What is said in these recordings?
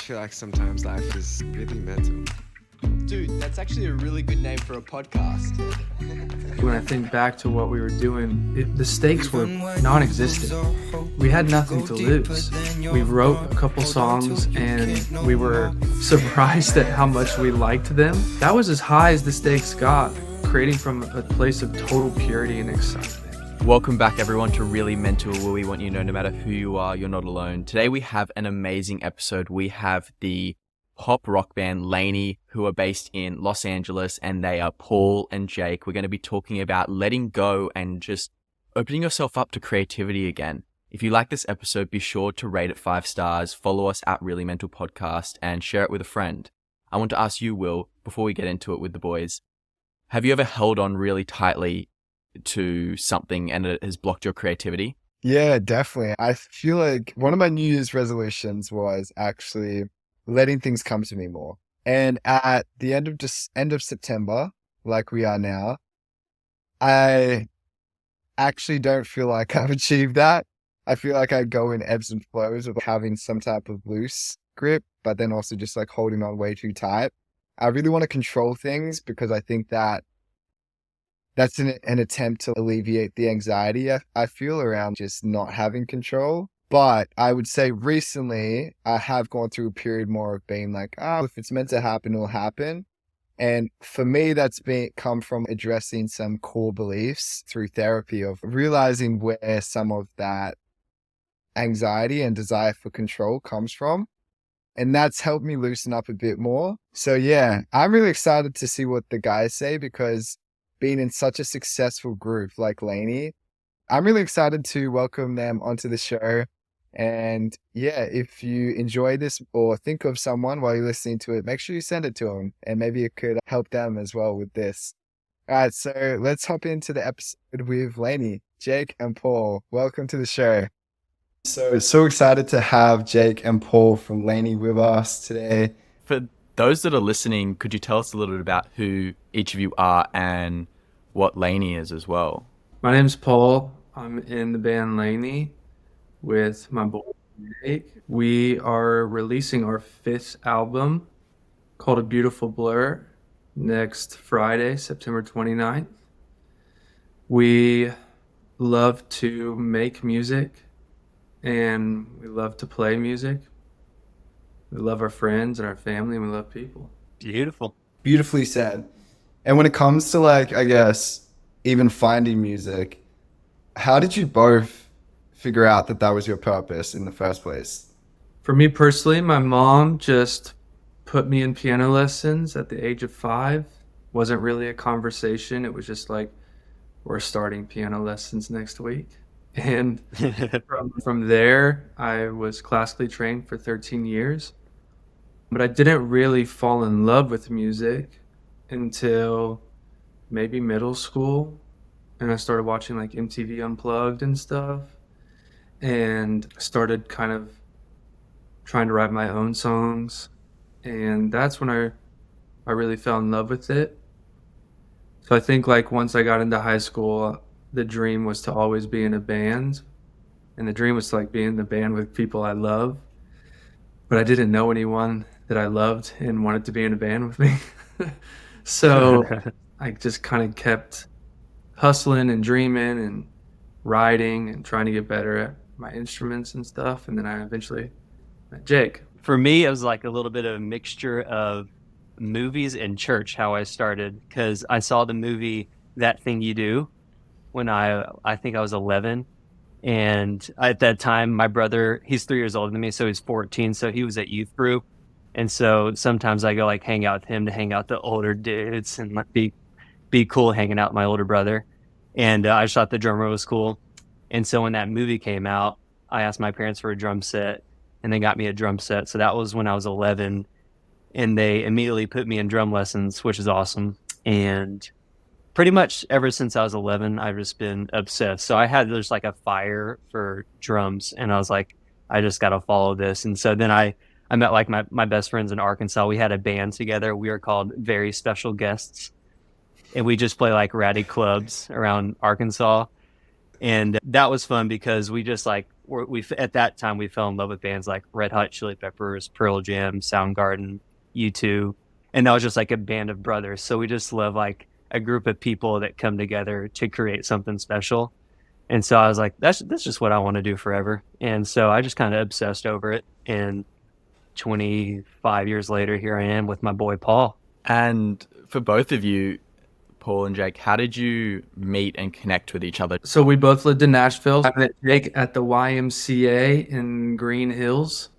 feel like sometimes life is really mental. Dude, that's actually a really good name for a podcast. When I think back to what we were doing, the stakes were non-existent. We had nothing to lose. We wrote a couple songs and we were surprised at how much we liked them. That was as high as the stakes got, creating from a place of total purity and excitement. Welcome back, everyone, to Really Mental, where we want you to know no matter who you are, you're not alone. Today we have an amazing episode. We have the pop rock band LANY, who are based in Los Angeles, and they are Paul and Jake. We're going to be talking about letting go and just opening yourself up to creativity again. If you like this episode, be sure to rate it 5 stars, follow us at Really Mental Podcast, and share it with a friend. I want to ask you, Will, before we get into it with the boys, have you ever held on really tightly to something and it has blocked your creativity? Yeah, definitely. I feel like one of my New Year's resolutions was actually letting things come to me more. And at the end of September, like we are now, I actually don't feel like I've achieved that. I feel like I go in ebbs and flows of having some type of loose grip, but then also just like holding on way too tight. I really want to control things because I think that that's an attempt to alleviate the anxiety I feel around just not having control. But I would say recently, I have gone through a period more of being like, if it's meant to happen, it'll happen. And for me, that's come from addressing some core beliefs through therapy of realizing where some of that anxiety and desire for control comes from. And that's helped me loosen up a bit more. So yeah, I'm really excited to see what the guys say because being in such a successful group like LANY, I'm really excited to welcome them onto the show. And yeah, if you enjoy this or think of someone while you're listening to it, make sure you send it to them and maybe it could help them as well with this. All right, so let's hop into the episode with LANY, Jake and Paul. Welcome to the show. So excited to have Jake and Paul from LANY with us today. For those that are listening, could you tell us a little bit about who each of you are and what LANY is as well? My name's Paul. I'm in the band LANY with my boy Jake. We are releasing our 5th album called A Beautiful Blur next Friday, September 29th. We love to make music and we love to play music. We love our friends and our family and we love people. Beautiful. Beautifully said. And when it comes to like, I guess, even finding music, how did you both figure out that that was your purpose in the first place? For me personally, my mom just put me in piano lessons at the age of 5. Wasn't really a conversation. It was just like, we're starting piano lessons next week. And from there, I was classically trained for 13 years. But I didn't really fall in love with music until maybe middle school. And I started watching like MTV Unplugged and stuff. And started kind of trying to write my own songs. And that's when I really fell in love with it. So I think like once I got into high school, the dream was to always be in a band. And the dream was to like be in the band with people I love. But I didn't know anyone that I loved and wanted to be in a band with me. So I just kind of kept hustling and dreaming and writing and trying to get better at my instruments and stuff. And then I eventually met Jake. For me, it was like a little bit of a mixture of movies and church, how I started, because I saw the movie That Thing You Do when I think I was 11. And at that time, my brother, he's 3 years older than me, so he's 14. So he was at youth group. And so sometimes I go like hang out with him to hang out the older dudes and like be cool hanging out with my older brother. And I just thought the drummer was cool. And so when that movie came out, I asked my parents for a drum set and they got me a drum set. So that was when I was 11 and they immediately put me in drum lessons, which is awesome. And pretty much ever since I was 11, I've just been obsessed. So I had just like a fire for drums and I was like, I just got to follow this. And so then I met like my best friends in Arkansas. We had a band together. We were called Very Special Guests. And we just play like ratty clubs around Arkansas. And that was fun because we just like we at that time we fell in love with bands like Red Hot Chili Peppers, Pearl Jam, Soundgarden, U2, and that was just like a band of brothers. So we just love like a group of people that come together to create something special. And so I was like, that's just what I want to do forever. And so I just kind of obsessed over it. And 25 years later, here I am with my boy Paul. And for both of you, Paul and Jake, how did you meet and connect with each other? So we both lived in Nashville. I met Jake at the YMCA in Green Hills,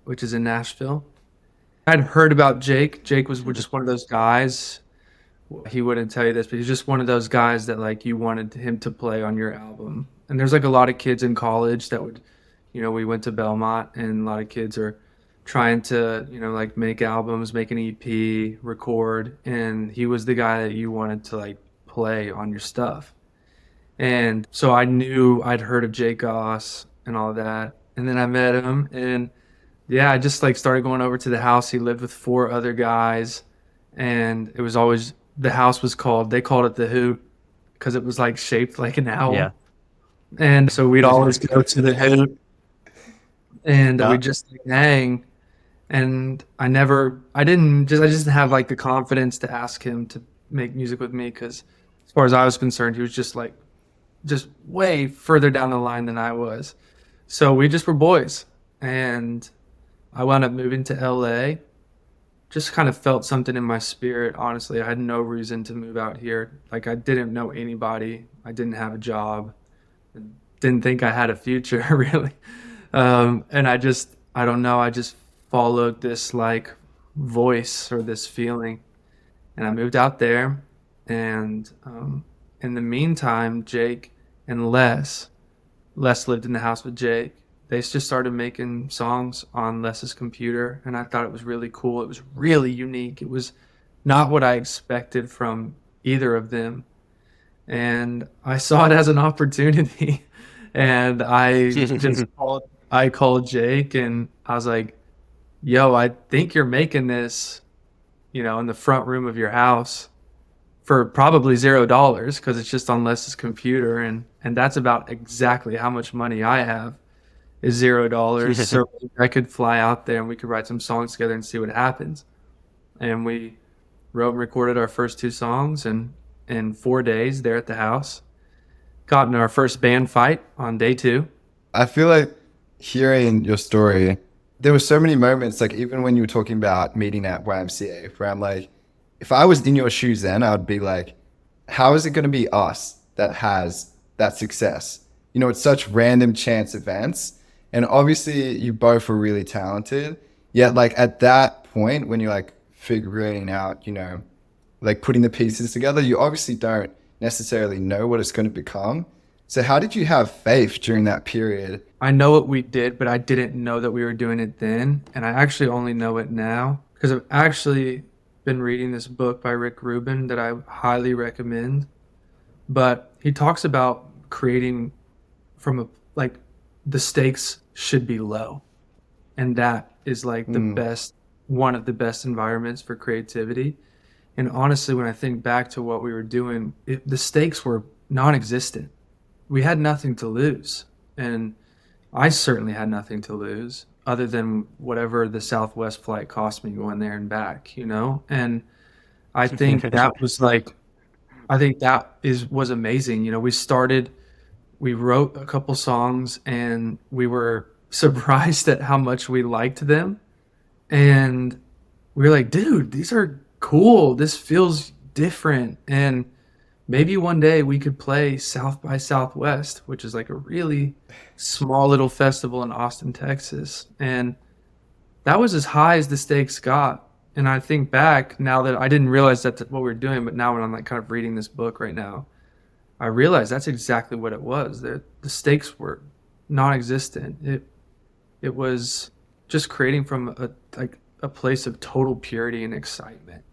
which is in Nashville. I'd heard about Jake. Jake was just one of those guys. He wouldn't tell you this, but he's just one of those guys that like you wanted him to play on your album. And there's like a lot of kids in college that would, we went to Belmont, and a lot of kids are trying to, like make albums, make an EP, record, and he was the guy that you wanted to like play on your stuff. And so I knew I'd heard of Jake Goss and all that. And then I met him, and yeah, I just like started going over to the house. He lived with 4 other guys, and it was always, the house was they called it the Hoot because it was like shaped like an owl. Yeah. And so we'd always go to the Hoot, and Yeah. we'd just like, hang. And I just didn't have like the confidence to ask him to make music with me, because as far as I was concerned, he was just way further down the line than I was. So we just were boys, and I wound up moving to LA. Just kind of felt something in my spirit. Honestly, I had no reason to move out here. Like, I didn't know anybody. I didn't have a job. I didn't think I had a future really. And I don't know. I just followed this like voice or this feeling, and I moved out there. And in the meantime, Jake and Les lived in the house with Jake. They just started making songs on Les's computer, and I thought it was really cool. It was really unique. It was not what I expected from either of them, and I saw it as an opportunity. And I called Jake, and I was like, "Yo, I think you're making this, in the front room of your house for probably $0 because it's just on Les's computer, and that's about exactly how much money I have is $0. So I could fly out there and we could write some songs together and see what happens." And we wrote and recorded our first 2 songs, and in 4 days there at the house, got in our first band fight on day 2. I feel like hearing your story, there were so many moments, like even when you were talking about meeting at YMCA, where I'm like, if I was in your shoes then, I would be like, how is it going to be us that has that success? It's such random chance events. And obviously you both were really talented. Yet like at that point, when you're like figuring out, like putting the pieces together, you obviously don't necessarily know what it's going to become. So how did you have faith during that period? I know what we did, but I didn't know that we were doing it then. And I actually only know it now because I've actually been reading this book by Rick Rubin that I highly recommend. But he talks about creating from the stakes should be low. And that is like one of the best environments for creativity. And honestly, when I think back to what we were doing, the stakes were non-existent. We had nothing to lose. And I certainly had nothing to lose other than whatever the Southwest flight cost me going there and back, And I think that was was amazing. We wrote a couple songs, and we were surprised at how much we liked them. And we were like, dude, these are cool. This feels different. And maybe one day we could play South by Southwest, which is like a really small little festival in Austin, Texas. And that was as high as the stakes got. And I think back now that I didn't realize that's what we were doing, but now when I'm like kind of reading this book right now, I realize that's exactly what it was. The stakes were non-existent. It was just creating from a place of total purity and excitement.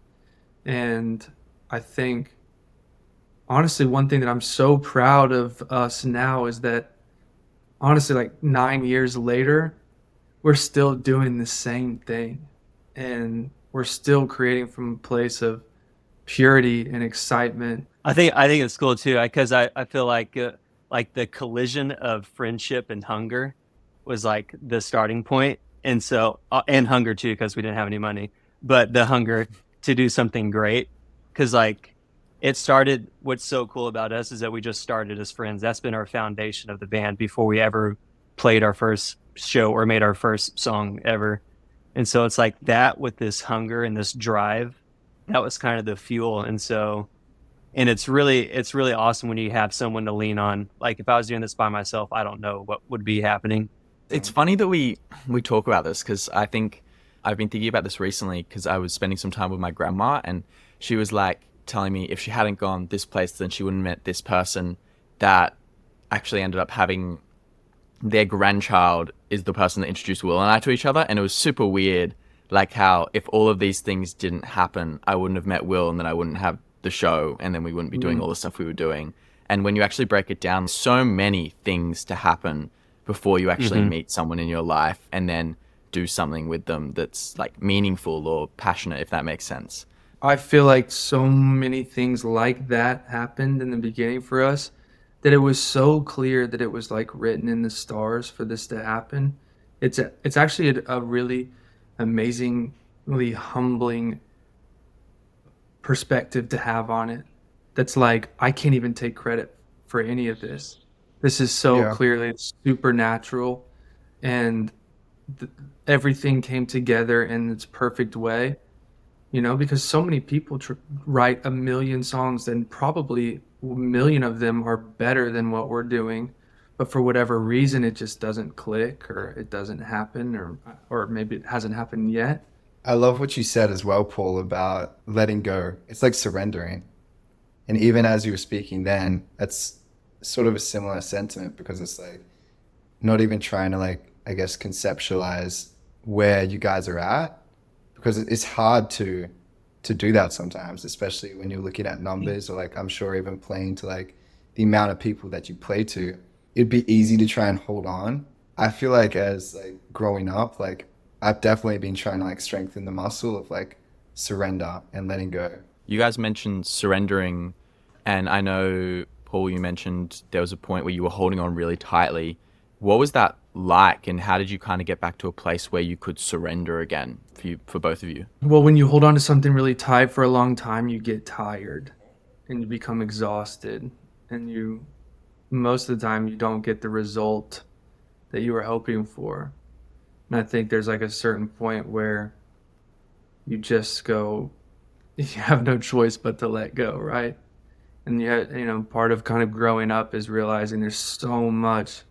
And I think, honestly, one thing that I'm so proud of us now is that, honestly, like 9 years later, we're still doing the same thing. And we're still creating from a place of purity and excitement. I think it's cool too, because I feel like like the collision of friendship and hunger was like the starting point. And so, and hunger too, because we didn't have any money, but the hunger to do something great. Cause like it started, what's so cool about us is that we just started as friends. That's been our foundation of the band before we ever played our first show or made our first song ever. And so it's like that with this hunger and this drive, that was kind of the fuel. And so, and it's really awesome when you have someone to lean on. Like if I was doing this by myself, I don't know what would be happening. It's funny that we talk about this because I think I've been thinking about this recently because I was spending some time with my grandma and she was like telling me if she hadn't gone this place, then she wouldn't have met this person that actually ended up having their grandchild is the person that introduced Will and I to each other. And it was super weird, like how if all of these things didn't happen, I wouldn't have met Will and then I wouldn't have the show and then we wouldn't be doing all the stuff we were doing. And when you actually break it down, so many things to happen before you actually meet someone in your life and then do something with them that's like meaningful or passionate, if that makes sense. I feel like so many things like that happened in the beginning for us that it was so clear that it was like written in the stars for this to happen. It's actually a really amazingly humbling perspective to have on it. That's like I can't even take credit for any of this. This is so Yeah. clearly supernatural, and th- everything came together in its perfect way. Because so many people write a million songs and probably a million of them are better than what we're doing, but for whatever reason it just doesn't click or it doesn't happen or maybe it hasn't happened yet. I love what you said as well, Paul, about letting go. It's like surrendering. And even as you were speaking then, that's sort of a similar sentiment because it's like not even trying to like, I guess, conceptualize where you guys are at because it's hard to do that sometimes, especially when you're looking at numbers or like I'm sure even playing to like the amount of people that you play to. It'd be easy to try and hold on. I feel like as like growing up, like I've definitely been trying to like strengthen the muscle of like surrender and letting go. You guys mentioned surrendering, and I know, Paul, you mentioned there was a point where you were holding on really tightly. What was that like, and how did you kind of get back to a place where you could surrender again for both of you? Well, when you hold on to something really tight for a long time, you get tired and you become exhausted, and you most of the time you don't get the result that you were hoping for. And I think there's like a certain point where you just go, you have no choice but to let go, right? And yet, part of kind of growing up is realizing there's so much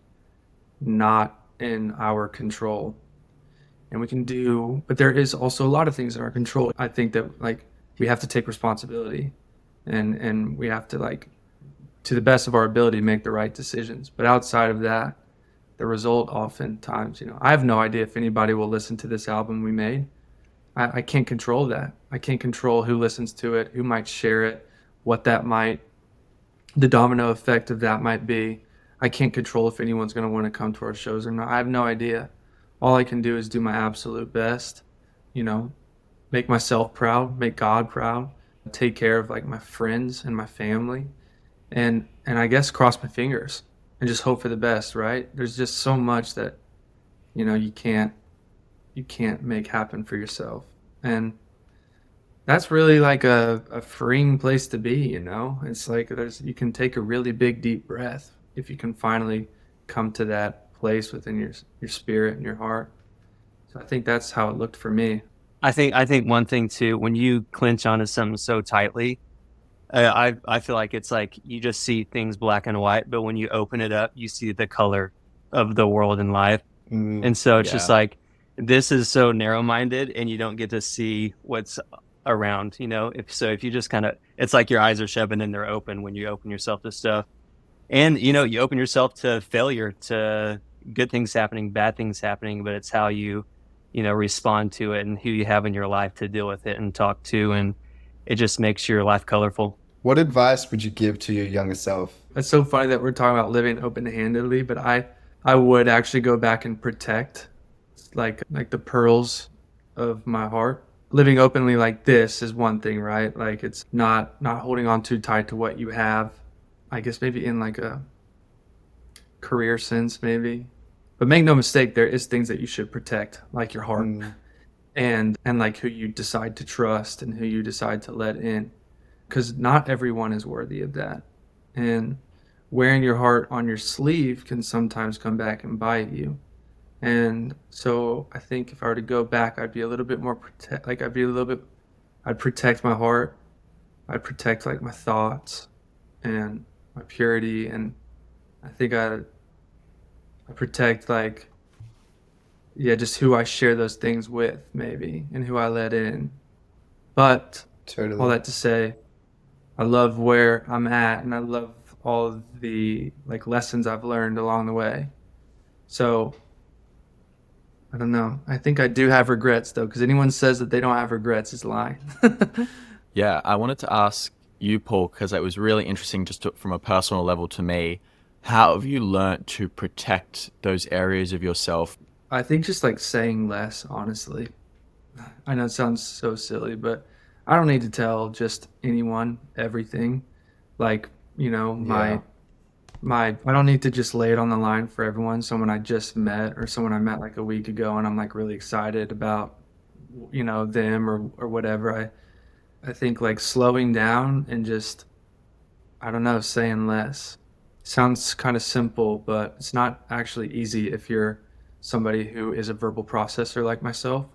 not in our control. And we can do, but there is also a lot of things in our control. I think that like we have to take responsibility and we have to like to the best of our ability make the right decisions. But outside of that, the result oftentimes, I have no idea if anybody will listen to this album we made. I can't control that. I can't control who listens to it, who might share it, what that might, the domino effect of that might be. I can't control if anyone's going to want to come to our shows or not. I have no idea. All I can do is do my absolute best, you know, make myself proud, make God proud, take care of like my friends and my family, and I guess cross my fingers and just hope for the best, right? There's just so much that, you can't make happen for yourself. And that's really like a freeing place to be. It's like you can take a really big deep breath if you can finally come to that place within your spirit and your heart. So I think that's how it looked for me. I think one thing too, when you clinch onto something so tightly, I feel like it's like you just see things black and white, but when you open it up, you see the color of the world and life. Mm, And so it's just Yeah. like this is so narrow-minded, and you don't get to see what's around. If you just kind of, it's like your eyes are shut and then they're open when you open yourself to stuff, and you open yourself to failure, to good things happening, bad things happening, but it's how you respond to it and who you have in your life to deal with it and talk to, and it just makes your life colorful. what advice would you give to your younger self? It's so funny that we're talking about living open-handedly, but I would actually go back and protect like the pearls of my heart. Living openly like this is one thing, right? Like it's not holding on too tight to what you have. I guess maybe in like career sense, maybe. But make no mistake, there is things that you should protect, like your heart, Mm, and like who you decide to trust and who you decide to let in, because not everyone is worthy of that. And wearing your heart on your sleeve can sometimes come back and bite you. And so I think if I were to go back, I'd be a little bit more like I'd be a little bit, I'd protect my heart. I'd protect like my thoughts and my purity. And I think I protect like, yeah, just who I share those things with maybe and who I let in. But all totally. that to say, I love where I'm at and I love all of the like lessons I've learned along the way. So I don't know. I think I do have regrets though, because anyone says that they don't have regrets is lying. Yeah, I wanted to ask you, Paul, because it was really interesting from a personal level to me. How have you learnt to protect those areas of yourself? I think just like saying less, honestly. I know it sounds so silly, but I don't need to tell just anyone everything. Like, Yeah. my I don't need to just lay it on the line for everyone. Someone I just met or someone I met like a week ago and I'm like really excited about, them or whatever. I think like slowing down and just, I don't know, saying less. Sounds kind of simple, but it's not actually easy if you're somebody who is a verbal processor like myself.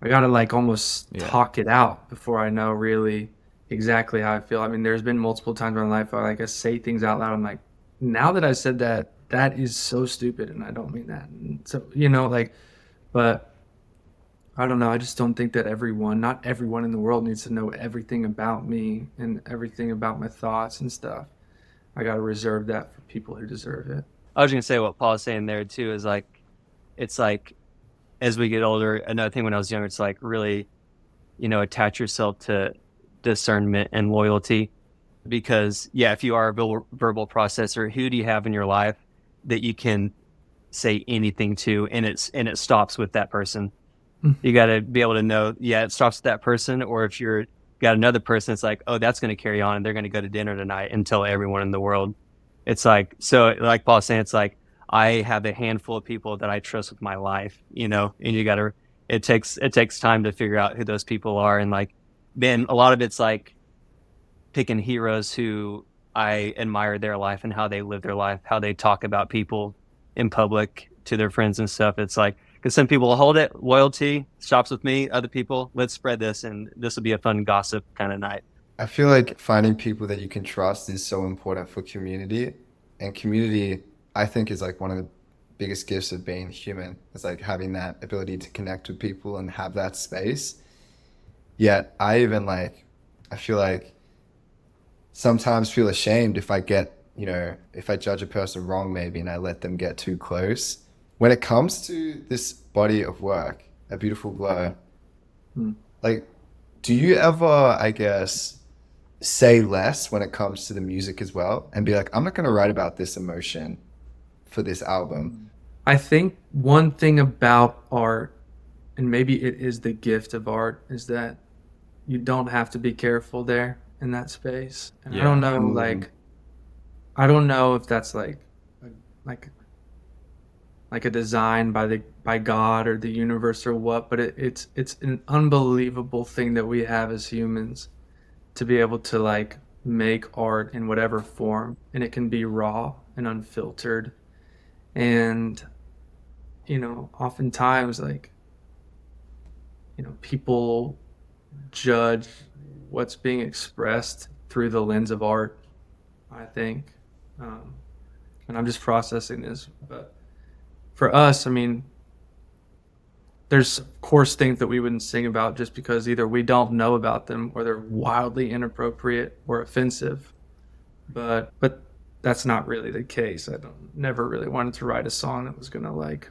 I gotta like almost Yeah. talk it out before I know really exactly how I feel. I mean, there's been multiple times in my life I say things out loud. I'm like, now that I said that, that is so stupid, and I don't mean that. And so like, but I don't know. I just don't think that not everyone in the world needs to know everything about me and everything about my thoughts and stuff. I gotta reserve that for people who deserve it. I was gonna say what Paul's saying there too is like it's like as we get older, another thing when I was younger, it's like really, attach yourself to discernment and loyalty. Because yeah, if you are a verbal processor, who do you have in your life that you can say anything to and it stops with that person? Mm. You got to be able to know, yeah, it stops with that person. Or if you're got another person, it's like, oh, that's going to carry on and they're going to go to dinner tonight and tell everyone in the world. It's like, so like Paul's saying, it's like, I have a handful of people that I trust with my life, and you got to, it takes time to figure out who those people are. And like, then a lot of it's like picking heroes who I admire their life and how they live their life, how they talk about people in public to their friends and stuff. It's like, because some people will hold it, loyalty stops with me. Other people, let's spread this, and this will be a fun gossip kind of night. I feel like finding people that you can trust is so important for community. And community, I think, is like one of the biggest gifts of being human. It's like having that ability to connect with people and have that space. Yet I feel like sometimes feel ashamed if I if I judge a person wrong maybe and I let them get too close. When it comes to this body of work, A Beautiful Glow, Mm. like, do you ever, I guess, say less when it comes to the music as well and be like, I'm not going to write about this emotion for this album? I think one thing about art, and maybe it is the gift of art, is that you don't have to be careful there in that space. And I don't Yeah. know, Mm, like, I don't know if that's a- like like a design by God or the universe or what, but it's an unbelievable thing that we have as humans to be able to like make art in whatever form, and it can be raw and unfiltered. And oftentimes like people judge what's being expressed through the lens of art, I think. Um, and I'm just processing this. But for us, I mean, there's of course things that we wouldn't sing about just because either we don't know about them or they're wildly inappropriate or offensive. But that's not really the case. I don't never really wanted to write a song that was gonna like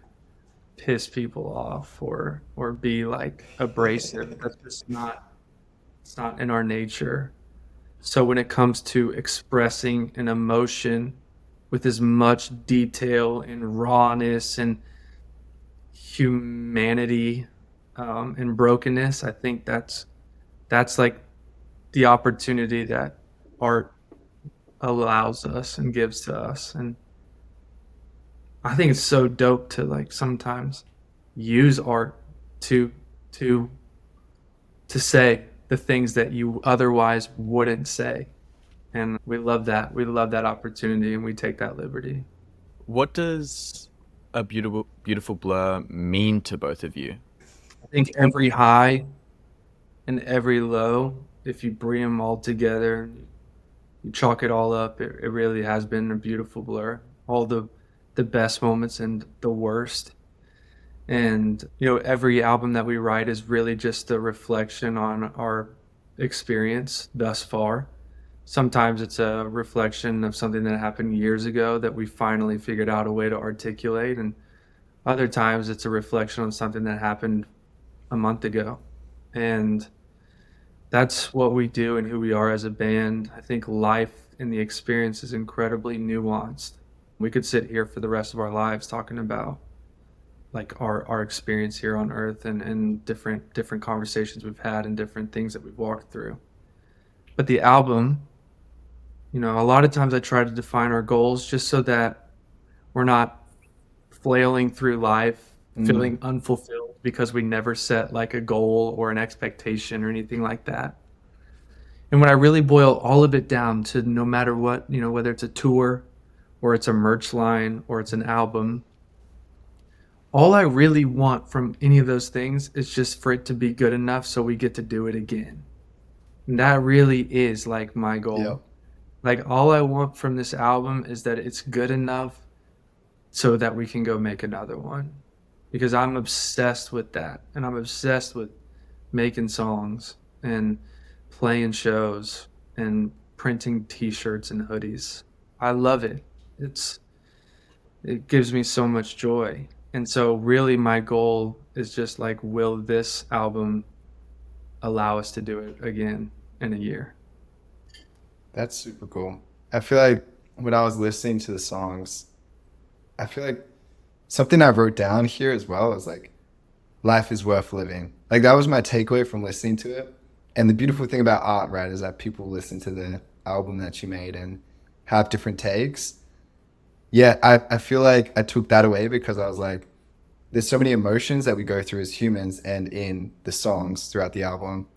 piss people off or be like abrasive. That's just not it's not in our nature. So when it comes to expressing an emotion with as much detail and rawness and humanity and brokenness, I think that's like the opportunity that art allows us and gives to us. And I think it's so dope to like sometimes use art to to to say the things that you otherwise wouldn't say. And we love that. We love that opportunity and we take that liberty. What does a beautiful blur mean to both of you? I think every high and every low, if you bring them all together, you chalk it all up, it really has been a beautiful blur. All the best moments and the worst. And every album that we write is really just a reflection on our experience thus far. Sometimes it's a reflection of something that happened years ago that we finally figured out a way to articulate, and other times it's a reflection on something that happened a month ago. And that's what we do and who we are as a band. I think life and the experience is incredibly nuanced. We could sit here for the rest of our lives talking about like our experience here on earth and different conversations we've had and different things that we've walked through. But the album, a lot of times I try to define our goals just so that we're not flailing through life feeling unfulfilled because we never set like a goal or an expectation or anything like that. And when I really boil all of it down to no matter what, whether it's a tour or it's a merch line or it's an album, all I really want from any of those things is just for it to be good enough so we get to do it again. And that really is like my goal. Yep. Like all I want from this album is that it's good enough so that we can go make another one. Because I'm obsessed with that. And I'm obsessed with making songs and playing shows and printing t-shirts and hoodies. I love it. It gives me so much joy. And so really my goal is just like, will this album allow us to do it again in a year? That's super cool. I feel like when I was listening to the songs, I feel like something I wrote down here as well is like, life is worth living. Like that was my takeaway from listening to it. And the beautiful thing about art, right, is that people listen to the album that you made and have different takes. Yeah, I feel like I took that away because I was like, there's so many emotions that we go through as humans and in the songs throughout the album.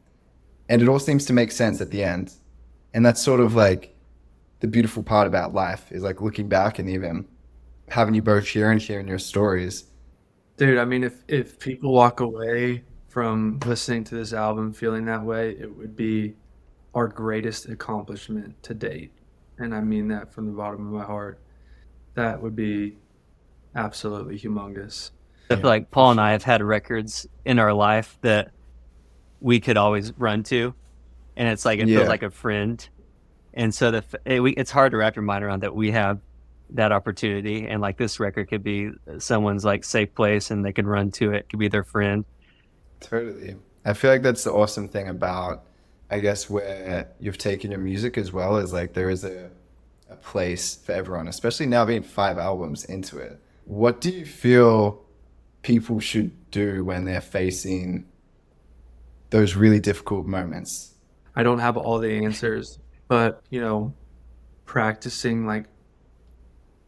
And it all seems to make sense at the end. And that's sort of like the beautiful part about life is like looking back and even having you both share and sharing your stories. Dude, I mean, if people walk away from listening to this album feeling that way, it would be our greatest accomplishment to date. And I mean that from the bottom of my heart. That would be absolutely humongous. I feel like Paul and I have had records in our life that we could always run to, and it's like it feels Yeah, like a friend. And so it's hard to wrap your mind around that we have that opportunity, and like this record could be someone's like safe place, and they could run to it. Could be their friend. totally. I feel like that's the awesome thing about, I guess, where you've taken your music as well is like there is a place for everyone, especially now being 5 albums into it. What do you feel people should do when they're facing those really difficult moments? I don't have all the answers, but practicing like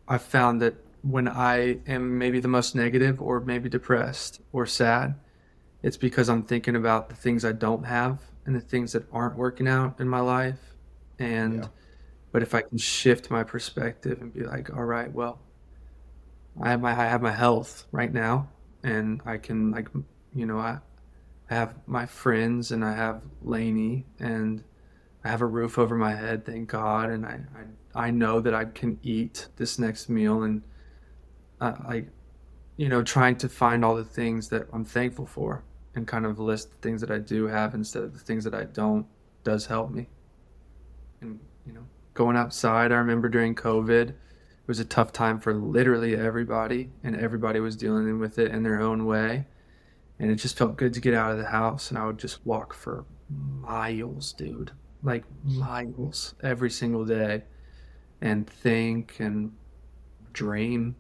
I found that when I am maybe the most negative or maybe depressed or sad, it's because I'm thinking about the things I don't have and the things that aren't working out in my life. Yeah, And but if I can shift my perspective and be like, all right, well, I have my health right now, and I can like I have my friends and I have LANY and I have a roof over my head, thank God, and I know that I can eat this next meal, and like trying to find all the things that I'm thankful for and kind of list the things that I do have instead of the things that I don't does help me. And going outside, I remember during COVID, it was a tough time for literally everybody, and everybody was dealing with it in their own way. And it just felt good to get out of the house, and I would just walk for miles, dude, like miles every single day, and think and dream,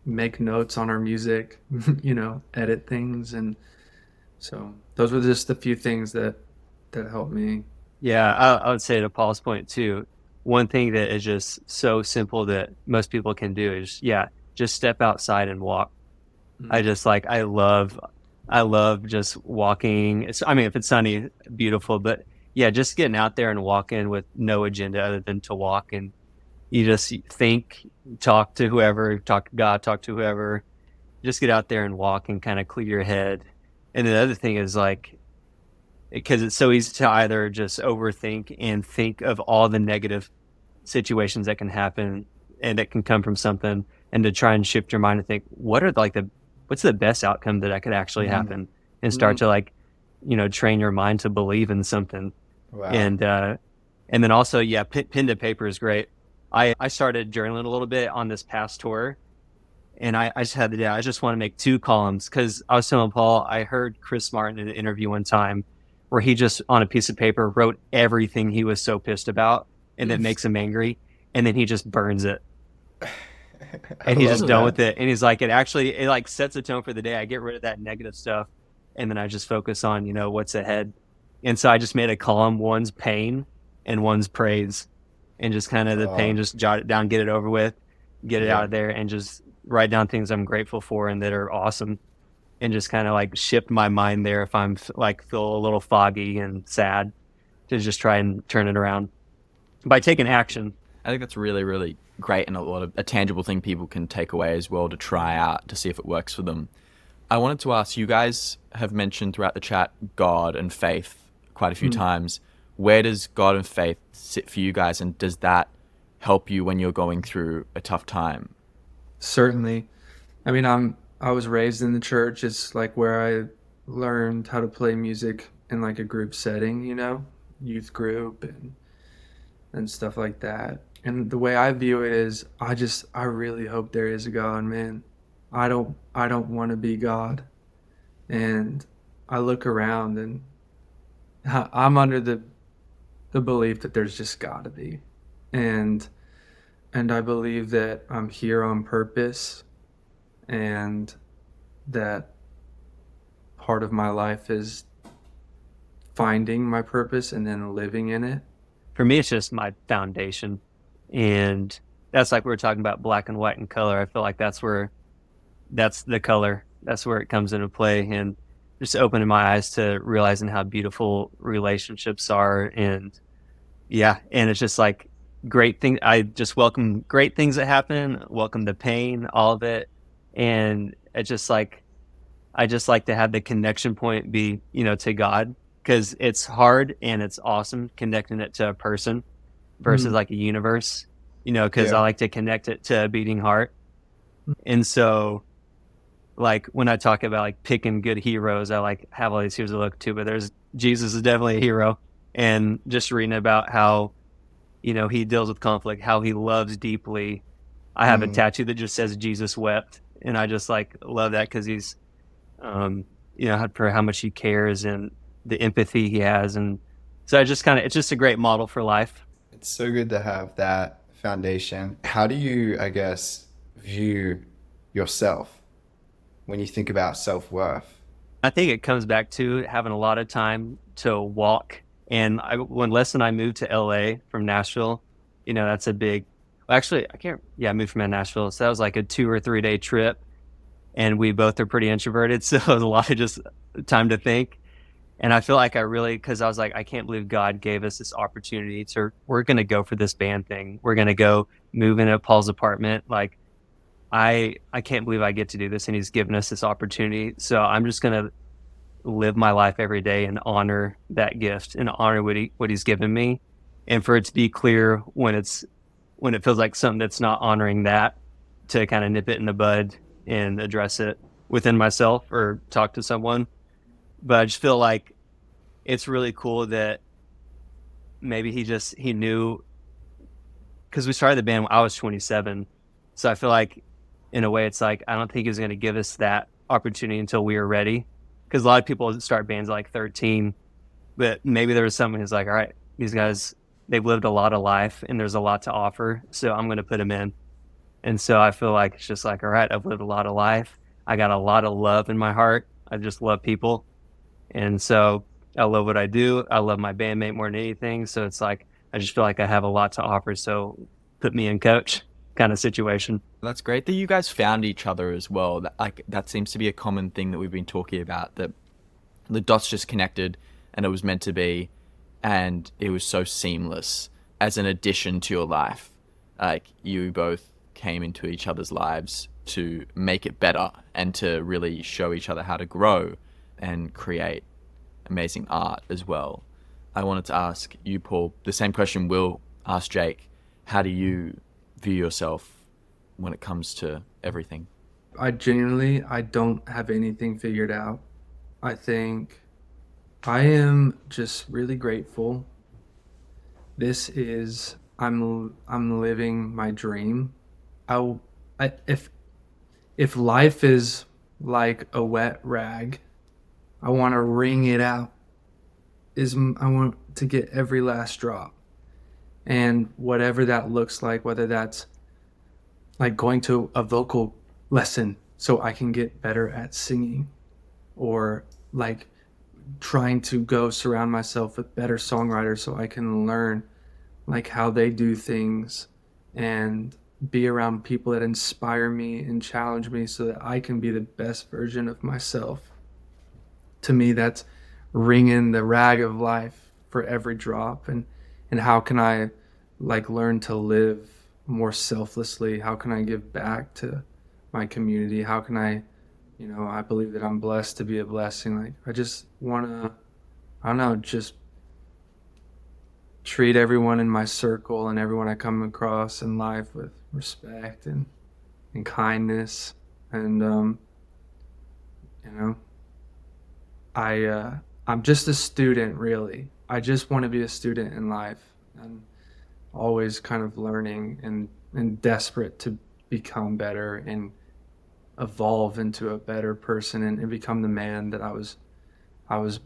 make notes on our music, edit things. And so those were just the few things that helped me. Yeah, I would say to Paul's point too, one thing that is just so simple that most people can do is, yeah, just step outside and walk. I Mm. just like I love just walking. I mean, if it's sunny, beautiful, but yeah, just getting out there and walking with no agenda other than to walk, and you just think, talk to whoever, talk to God, talk to whoever, just get out there and walk and kind of clear your head. And the other thing is like, because it's so easy to either just overthink and think of all the negative situations that can happen and that can come from something, and to try and shift your mind and think, what's the best outcome that could actually Mm. happen, and start Mm. to like, train your mind to believe in something. Wow. And then also, yeah, pen to paper is great. I started journaling a little bit on this past tour, and I just had the day, I just want to make 2 columns, because I was telling Paul, I heard Chris Martin in an interview one time where he just on a piece of paper wrote everything he was so pissed about and that makes him angry, and then he just burns it, I and he's just love done that. with it. And he's like, it like sets a tone for the day. I get rid of that negative stuff, and then I just focus on, what's ahead. And so I just made a column: one's pain and one's praise, and just kind of the pain, Oh, just jot it down, get it over with, get it out yeah. of there, and just write down things I'm grateful for and that are awesome, and just kind of like shift my mind there if I'm like feel a little foggy and sad, to just try and turn it around by taking action. I think that's really, really great, and a tangible thing people can take away as well to try out to see if it works for them. I wanted to ask, you guys have mentioned throughout the chat God and faith quite a few Mm. times. Where does God and faith sit for you guys, and does that help you when you're going through a tough time? Certainly. I mean, I was raised in the church. It's like where I learned how to play music in like a group setting, youth group and stuff like that. And the way I view it is I really hope there is a God, man. I don't want to be God. And I look around and I'm under the belief that there's just got to be. And and I believe that I'm here on purpose, and that part of my life is finding my purpose and then living in it. For me, it's just my foundation, and that's like we were talking about black and white and color. I feel like that's the color. That's where it comes into play, and just opening my eyes to realizing how beautiful relationships are. And yeah, and it's just like great thing. I just welcome great things that happen, welcome the pain, all of it. And it's just like, I just like to have the connection point be, to God, because it's hard and it's awesome connecting it to a person versus Mm. like a universe, because I Yeah. like to connect it to a beating heart. And so, like when I talk about like picking good heroes, I like have all these heroes to look to, but there's Jesus is definitely a hero. And just reading about how, he deals with conflict, how he loves deeply. I have a Mm. tattoo that just says Jesus wept, and I just like love that, because he's, um, for how much he cares and the empathy he has. And so it's just a great model for life. It's so good to have that foundation. How do you, I guess, view yourself when you think about self-worth? I think it comes back to having a lot of time to walk. And when Les and I moved to LA from Nashville, that's a big, well, actually, I can't, yeah, I moved from Nashville. So that was like a 2 or 3 day trip. And we both are pretty introverted. So it was a lot of just time to think. And I feel like because I was like, I can't believe God gave us this opportunity we're going to go for this band thing. We're going to go move into Paul's apartment. Like, I can't believe I get to do this, and he's given us this opportunity. So I'm just going to live my life every day and honor that gift and honor what he's given me. And for it to be clear when it feels like something that's not honoring that, to kind of nip it in the bud and address it within myself or talk to someone. But I just feel like it's really cool that maybe he knew, because we started the band when I was 27. So I feel like in a way it's like, I don't think he was going to give us that opportunity until we were ready. Because a lot of people start bands at like 13, but maybe there was someone who's like, all right, these guys, they've lived a lot of life and there's a lot to offer, so I'm going to put them in. And so I feel like it's just like, all right, I've lived a lot of life. I got a lot of love in my heart. I just love people. And so I love what I do. I love my bandmate more than anything. So it's like, I just feel like I have a lot to offer. So put me in, coach. kind of situation. That's great that you guys found each other as well. That seems to be a common thing that we've been talking about, that the dots just connected and it was meant to be, and it was so seamless as an addition to your life. Like, you both came into each other's lives to make it better and to really show each other how to grow and create amazing art as well. I wanted to ask you, Paul, the same question Will asked Jake. How do you view yourself when it comes to everything? I don't have anything figured out. I think I am just really grateful. I'm living my dream. I, if life is like a wet rag, I want to wring it out. I want to get every last drop, and whatever that looks like, whether that's like going to a vocal lesson so I can get better at singing, or like trying to go surround myself with better songwriters so I can learn like how they do things and be around people that inspire me and challenge me so that I can be the best version of myself. To me, that's wringing the rag of life for every drop. And how can I like learn to live more selflessly? How can I give back to my community? How can I believe that I'm blessed to be a blessing. Like, I just want to, I don't know, just treat everyone in my circle and everyone I come across in life with respect and kindness. And, you know, I'm just a student, really. I just want to be a student in life, and always kind of learning and desperate to become better and evolve into a better person and become the man that I was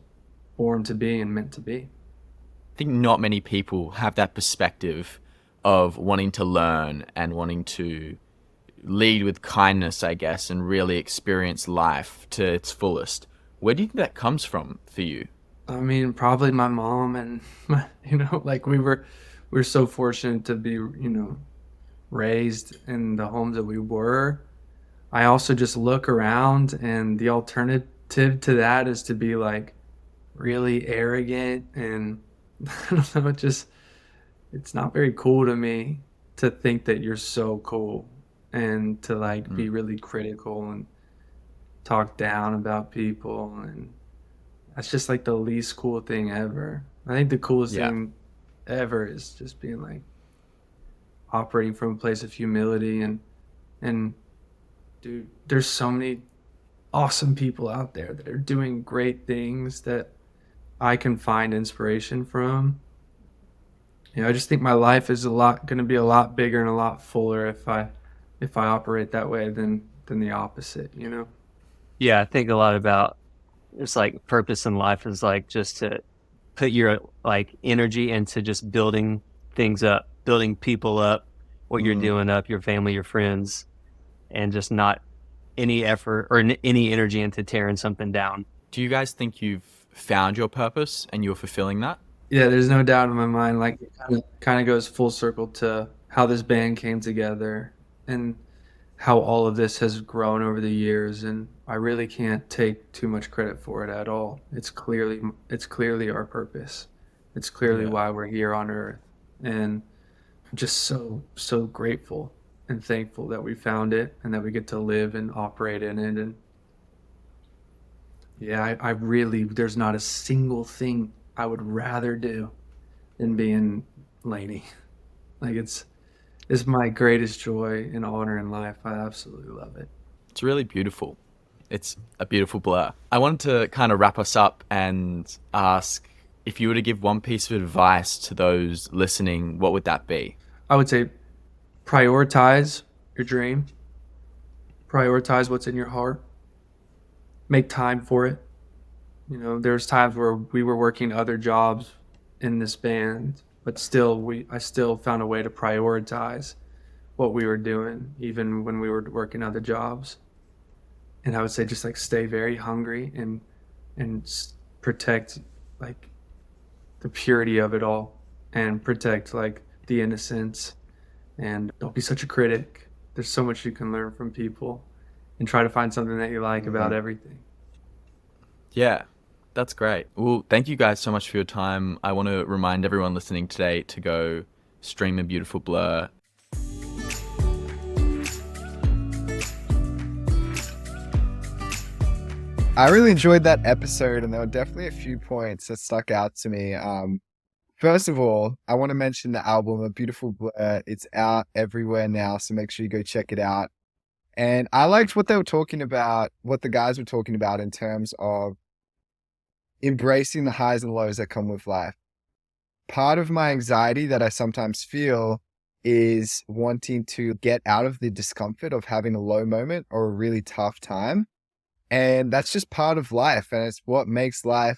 born to be and meant to be. I think not many people have that perspective of wanting to learn and wanting to lead with kindness, I guess, and really experience life to its fullest. Where do you think that comes from for you? I mean, probably my mom and like we were so fortunate to be, raised in the homes that we were. I also just look around, and the alternative to that is to be like really arrogant and I don't know, it's not very cool to me to think that you're so cool and to like be really critical and talk down about people, and that's just like the least cool thing ever. I think the coolest Yeah. thing ever is just being like operating from a place of humility and dude, there's so many awesome people out there that are doing great things that I can find inspiration from. I just think my life is going to be a lot bigger and a lot fuller if I operate that way than the opposite. Yeah, I think a lot about it's like purpose in life is like just to put your like energy into just building things up, building people up, what you're doing up, your family, your friends, and just not any effort or any energy into tearing something down. Do you guys think you've found your purpose and you're fulfilling that? Yeah, there's no doubt in my mind. Like, it kind of goes full circle to how this band came together and how all of this has grown over the years. And I really can't take too much credit for it at all. It's clearly our purpose. It's clearly Yeah. why we're here on Earth. And I'm just so grateful and thankful that we found it and that we get to live and operate in it. And yeah, I really, there's not a single thing I would rather do than being LANY. Like, it's my greatest joy and honor in life. I absolutely love it. It's really beautiful. It's a beautiful blur. I wanted to kind of wrap us up and ask, if you were to give one piece of advice to those listening, what would that be? I would say prioritize your dream, prioritize what's in your heart, make time for it. There's times where we were working other jobs in this band, but I still found a way to prioritize what we were doing, even when we were working other jobs. And I would say just like stay very hungry and protect like the purity of it all, and protect like the innocence and don't be such a critic. There's so much you can learn from people, and try to find something that you like about everything. Yeah, that's great. Well, thank you guys so much for your time. I want to remind everyone listening today to go stream A Beautiful Blur. I really enjoyed that episode, and there were definitely a few points that stuck out to me. First of all, I want to mention the album A Beautiful Blur. It's out everywhere now, so make sure you go check it out. And I liked what they were talking about, what the guys were talking about in terms of embracing the highs and lows that come with life. Part of my anxiety that I sometimes feel is wanting to get out of the discomfort of having a low moment or a really tough time. And that's just part of life. And it's what makes life,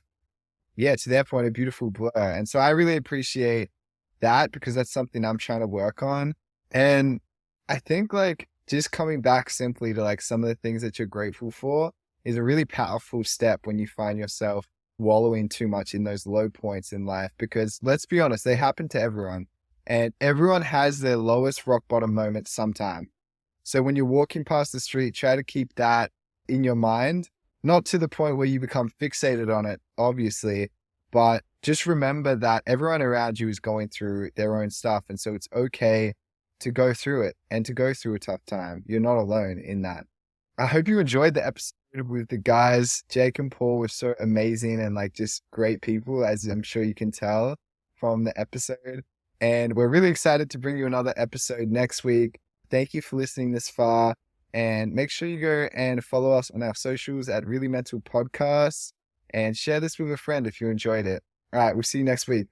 to their point, a beautiful blur. And so I really appreciate that, because that's something I'm trying to work on. And I think like just coming back simply to like some of the things that you're grateful for is a really powerful step when you find yourself wallowing too much in those low points in life, because let's be honest, they happen to everyone, and everyone has their lowest rock bottom moment sometime. So when you're walking past the street, try to keep that in your mind, not to the point where you become fixated on it, obviously, but just remember that everyone around you is going through their own stuff. And so it's okay to go through it and to go through a tough time. You're not alone in that. I hope you enjoyed the episode with the guys. Jake and Paul were so amazing and like just great people, as I'm sure you can tell from the episode. And we're really excited to bring you another episode next week. Thank you for listening this far. And make sure you go and follow us on our socials at Really Mental Podcasts, and share this with a friend if you enjoyed it. All right, we'll see you next week.